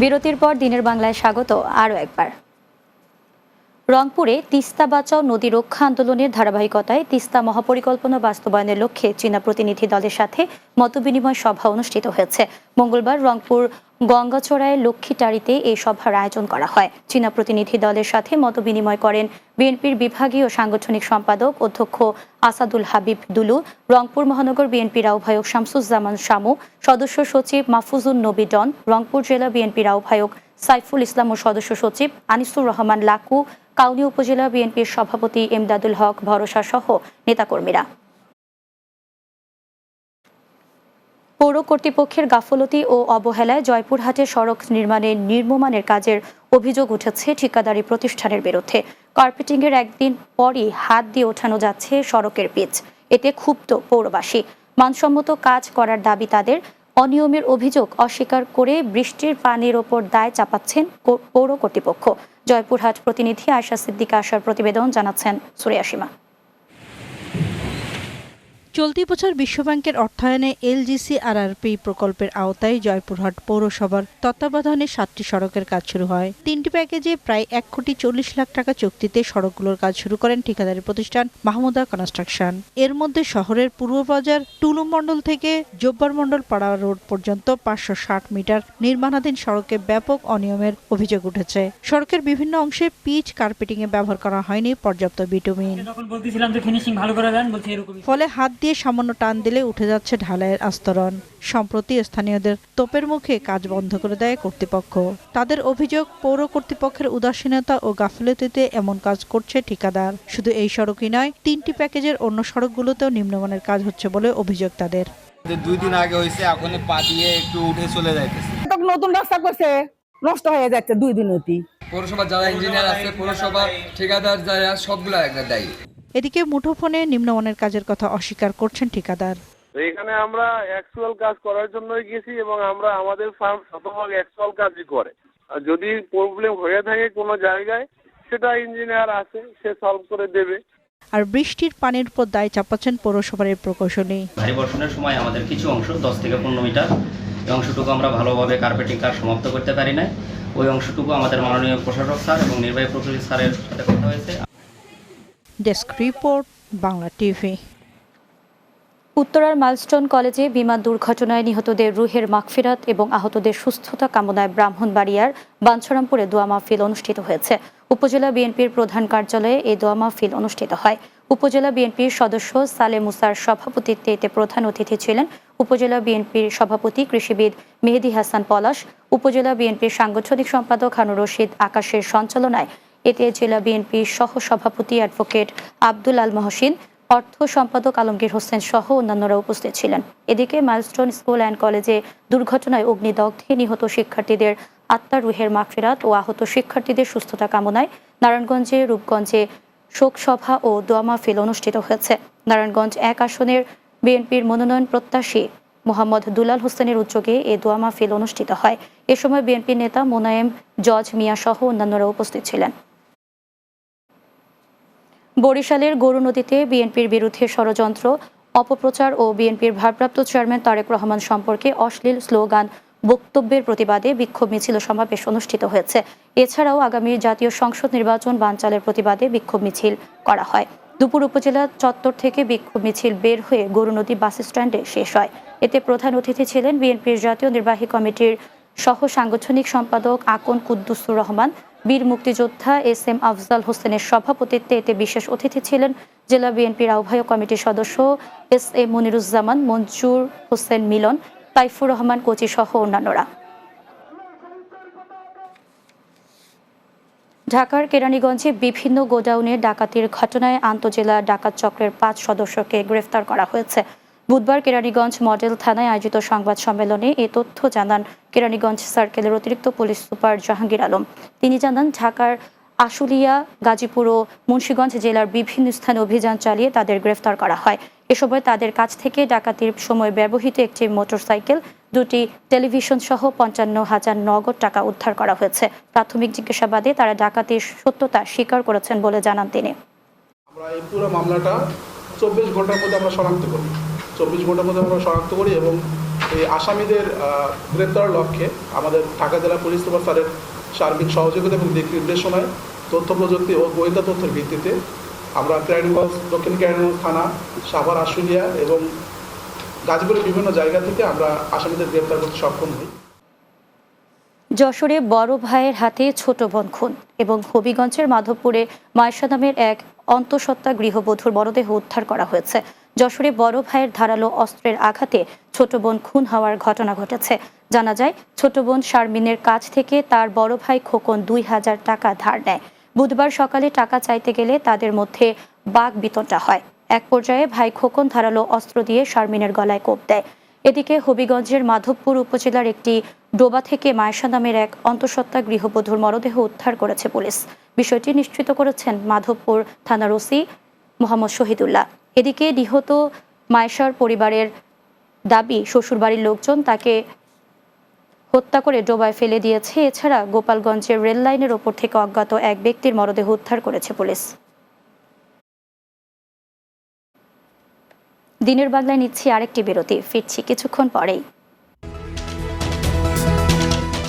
বিরতির পর দিনের বাংলায় স্বাগত আরও একবার। রংপুরে তিস্তা বাঁচাও নদী রক্ষা আন্দোলনের ধারাবাহিকতায় তিস্তা মহাপরিকল্পনা বাস্তবায়নের লক্ষ্যে চীনা প্রতিনিধি দলের সাথে মতবিনিময় সভা অনুষ্ঠিত হয়েছে। মঙ্গলবার রংপুর গঙ্গাচড়ায় লক্ষ্মীটারিতে এই সভার আয়োজন করা হয়। চীনা প্রতিনিধি দলের সাথে মতবিনিময় করেন বিএনপির বিভাগীয় সাংগঠনিক সম্পাদক অধ্যক্ষ আসাদুল হাবিব দুলু, রংপুর মহানগর বিএনপির আহ্বায়ক শামসুজ্জামান শামু, সদস্য সচিব মাহফুজুন নবী ডন, রংপুর জেলা বিএনপির আহ্বায়ক সাইফুল ইসলাম ও সদস্য সচিব আনিসুর রহমান লাকু, কাউনী উপজেলা বিএনপির সভাপতি এমদাদুল হক ভরসা সহ নেতাকর্মীরা। পৌর কর্তৃপক্ষের গাফলতি ও অবহেলায় জয়পুরহাটে সড়ক নির্মাণে নিম্নমানের কাজের অভিযোগ উঠেছে ঠিকাদারি প্রতিষ্ঠানের বিরুদ্ধে। কার্পেটিংয়ের একদিন পরই হাত দিয়ে ওঠানো যাচ্ছে সড়কের পিচ। এতে ক্ষুব্ধ পৌরবাসী। মানসম্মত কাজ করার দাবি তাদের। অনিয়মের অভিযোগ অস্বীকার করে বৃষ্টির পানির ওপর দায় চাপাচ্ছেন পৌর কর্তৃপক্ষ। জয়পুরহাট প্রতিনিধি আয়শা সিদ্দিকা আশার প্রতিবেদন জানাচ্ছেন সুরিয়া সীমা। চলতি বছর বিশ্বব্যাংকের অর্থায়নে এলজিসি-আরআরপি প্রকল্পের আওতায় জয়পুরহাট পৌরসভার তত্ত্বাবধানে 7টি সড়কের কাজ শুরু হয়। 3টি প্যাকেজে প্রায় 1,40,00,000 টাকা চুক্তিতে সড়কগুলোর কাজ শুরু করেন ঠিকাদারি প্রতিষ্ঠান মাহমুদা কনস্ট্রাকশন। এর মধ্যে শহরের পূর্ব বাজার টুলু মণ্ডল থেকে জব্বার মণ্ডল পাড়া রোড পর্যন্ত 560 মিটার নির্মাণাধীন সড়কে ব্যাপক অনিয়মের অভিযোগ উঠেছে। সড়কের বিভিন্ন অংশে পিচ কার্পেটিংয়ে ব্যবহার করা হয়নি পর্যাপ্ত বিটুমিন। ফলে হাত দিয়ে সামান্য টান দিলে উঠে যাচ্ছে ঢালাইয়ের আস্তরণ। সম্প্রতি স্থানীয়দের তোপের মুখে কাজ বন্ধ করে দেয় কর্তৃপক্ষ। তাদের অভিযোগ, পৌর কর্তৃপক্ষের উদাসীনতা ও গাফিলতিতে এমন কাজ করছে ঠিকাদার। শুধু এই সড়কই নয়, 3টি প্যাকেজের অন্য সড়কগুলোতেও নিম্নমানের কাজ হচ্ছে বলে অভিযোগ তাদের। 2 দিন আগে হয়েছে, এখন পা দিয়ে একটু উঠে চলে যাইতেছে। নতুন রাস্তা করছে, নষ্ট হয়ে যাচ্ছে 2 দিনই। পৌরসভার যারা ইঞ্জিনিয়ার আছে, পৌরসভা ঠিকাদার যারা, সবগুলা একটা দায়ী। এদিকে মুঠোফোনে নিম্নমানের কাজের কথা অস্বীকার করছেন ঠিকাদার। এখানে আমরা অ্যাকচুয়াল কাজ করার জন্যই গেছি এবং আমরা আমাদের ফার্ম শতভাগ অ্যাকচুয়াল কাজই করে। আর যদি প্রবলেম হয়ে থাকে কোনো জায়গায়, সেটা ইঞ্জিনিয়ার আছে, সে সলভ করে দেবে। আর বৃষ্টির পানির উপর দায় চাপাচ্ছেন পৌরসভার প্রকৌশলী। ভারী বর্ষণের সময় আমাদের কিছু অংশ 10 থেকে 15 মিটার এই অংশটুকু আমরা ভালোভাবে কার্পেটিং কাজ সমাপ্ত করতে পারি না। ওই অংশটুকু আমাদের মাননীয় প্রশাসক স্যার এবং নির্বাহী প্রকৌশলী স্যারের সাথে কথা হয়েছে। Desk report, Bangla TV. উত্তরার মাইলস্টোন কলেজে বিমান দুর্ঘটনায় নিহতদের রুহের মাগফিরাত এবং আহতদের সুস্থতা কামনায় ব্রাহ্মণবাড়িয়ার বাঞ্ছারামপুরে দোয়া মাহফিল অনুষ্ঠিত হয়েছে। উপজেলা বিএনপির প্রধান কার্যালয়ে এই দোয়া মাহফিল অনুষ্ঠিত হয়। উপজেলা বিএনপির সদস্য সালে মুসার সভাপতিত্বে এতে প্রধান অতিথি ছিলেন উপজেলা বিএনপির সভাপতি কৃষিবিদ মেহেদী হাসান পলাশ। উপজেলা বিএনপির সাংগঠনিক সম্পাদক হানুর রশিদ আকাশের সঞ্চালনায় এতে জেলা বিএনপির সহ সভাপতি অ্যাডভোকেট আব্দুল আল মহসিন, অর্থ সম্পাদক আলমগীর হোসেন সহ অন্যান্যরা উপস্থিত ছিলেন। এদিকে মাইলস্টোন স্কুল অ্যান্ড কলেজে দুর্ঘটনায় অগ্নিদগ্ধে নিহত শিক্ষার্থীদের আত্মার রুহের মাগফিরাত ও আহত শিক্ষার্থীদের সুস্থতা কামনায় নারায়ণগঞ্জে, রূপগঞ্জে শোকসভা ও দোয়া মাহফিল অনুষ্ঠিত হয়েছে। নারায়ণগঞ্জ 1 আসনের বিএনপির মনোনয়ন প্রত্যাশী মোহাম্মদ দুলাল হোসেনের উদ্যোগে এ দোয়া মাহফিল অনুষ্ঠিত হয়। এ সময় বিএনপি নেতা মোনায়েম জজ মিয়া সহ অন্যান্যরা উপস্থিত ছিলেন। বরিশালের গরু নদীতে বিএনপির বিরুদ্ধে ষড়যন্ত্র, অপপ্রচার ও বিএনপির ভারপ্রাপ্ত চেয়ারম্যান তারেক রহমান সম্পর্কে অশ্লীল স্লোগান বক্তব্যের প্রতিবাদে বিক্ষোভ মিছিল ও সমাবেশ অনুষ্ঠিত হয়েছে। এছাড়াও আগামী জাতীয় সংসদ নির্বাচন বানচালের প্রতিবাদে বিক্ষোভ মিছিল করা হয়। দুপুর উপজেলা চত্বর থেকে বিক্ষোভ মিছিল বের হয়ে গরুনদী বাস স্ট্যান্ডে শেষ হয়। এতে প্রধান অতিথি ছিলেন বিএনপির জাতীয় নির্বাহী কমিটির সহ সাংগঠনিক সম্পাদক আকন কুদ্দুসুর রহমান। বীর মুক্তিযোদ্ধা এস.এম. আফজাল হোসেনের সভাপতিত্বে এতে বিশেষ অতিথি ছিলেন জেলা বিএনপির আহ্বায়ক কমিটির সদস্য এস.এ. মনিরুজ্জামান, মঞ্জুর হোসেন মিলন, তাইফুর রহমান কোচি সহ অন্যান্যরা। ঢাকার কেরানীগঞ্জে বিভিন্ন গোডাউনে ডাকাতির ঘটনায় আন্তজেলা ডাকাত চক্রের 5 সদস্যকে গ্রেফতার করা হয়েছে। বুধবার কেরানীগঞ্জ মডেল থানায় আয়োজিত সংবাদ সম্মেলনে এ তথ্য জানান কেরানীগঞ্জ সার্কেলের অতিরিক্ত পুলিশ সুপার জাহাঙ্গীর আলম। তিনি জানান, ঢাকার আশুলিয়া, গাজীপুর ও মুন্সিগঞ্জ জেলার বিভিন্ন স্থানে অভিযান চালিয়ে তাদের গ্রেফতার করা হয়। এ সময় তাদের কাছ থেকে ডাকাতির সময় ব্যবহৃত একটি মোটরসাইকেল, 2টি টেলিভিশন সহ 55,000 নগদ টাকা উদ্ধার করা হয়েছে। প্রাথমিক জিজ্ঞাসাবাদে তারা ডাকাতির সত্যতা স্বীকার করেছেন বলে জানান তিনি। আমরা এই পুরো মামলাটা 24 ঘন্টার মধ্যে আমরা শনাক্ত করি। 24 ঘন্টার মধ্যে আমরা শনাক্ত করি এবং এই আসামিদের গ্রেপ্তারের লক্ষ্যে আমাদের ঢাকা জেলা পুলিশ সুপার স্যারের সার্বিক সহযোগিতা এবং দিক নির্দেশনায় তথ্য প্রযুক্তি ও গোয়েন্দা তথ্যের ভিত্তিতে আমরা কেরানীগঞ্জ দক্ষিণ কেরানীগঞ্জ থানা, সাভার, আশুলিয়া এবং গাজীপুরের বিভিন্ন জায়গা থেকে আমরা আসামিদের গ্রেপ্তার করতে সক্ষম হই। যশোরে বড় ভাইয়ের হাতে ছোট বোন খুন এবং হবিগঞ্জের মাধবপুরে মায়েশা নামের এক অন্তঃসত্ত্বা গৃহবধূর মরদেহ উদ্ধার করা হয়েছে। যশোরে বড় ভাইয়ের ধারালো অস্ত্রের আঘাতে ছোট বোন খুন হওয়ার ঘটনা ঘটেছে। জানা যায়, ছোট বোন শারমিনের কাছ থেকে তার বড় ভাই খোকন 2000 টাকা ধার নেয়। বুধবার সকালে টাকা চাইতে গেলে তাদের মধ্যে বাকবিতণ্ডা হয়। এক পর্যায়ে ভাই খোকন ধারালো অস্ত্র দিয়ে শারমিনের গলায় কোপ দেয়। এদিকে হবিগঞ্জের মাধবপুর উপজেলার একটি ডোবা থেকে মায়েশা নামের এক অন্তঃসত্ত্বা গৃহবধূর মরদেহ উদ্ধার করেছে পুলিশ। বিষয়টি নিশ্চিত করেছেন মাধবপুর থানার ওসি মোহাম্মদ শহীদুল্লাহ। এদিকে নিহত মায়েশার পরিবারের দাবি, শ্বশুরবাড়ির লোকজন তাকে হত্যা করে ডোবায় ফেলে দিয়েছে। এছাড়া গোপালগঞ্জের রেল লাইনের ওপর থেকে অজ্ঞাত এক ব্যক্তির মরদেহ উদ্ধার করেছে পুলিশ। দিনের বাংলায় নিচ্ছি আরেকটি বিরতি, ফিরছি কিছুক্ষণ পরেই।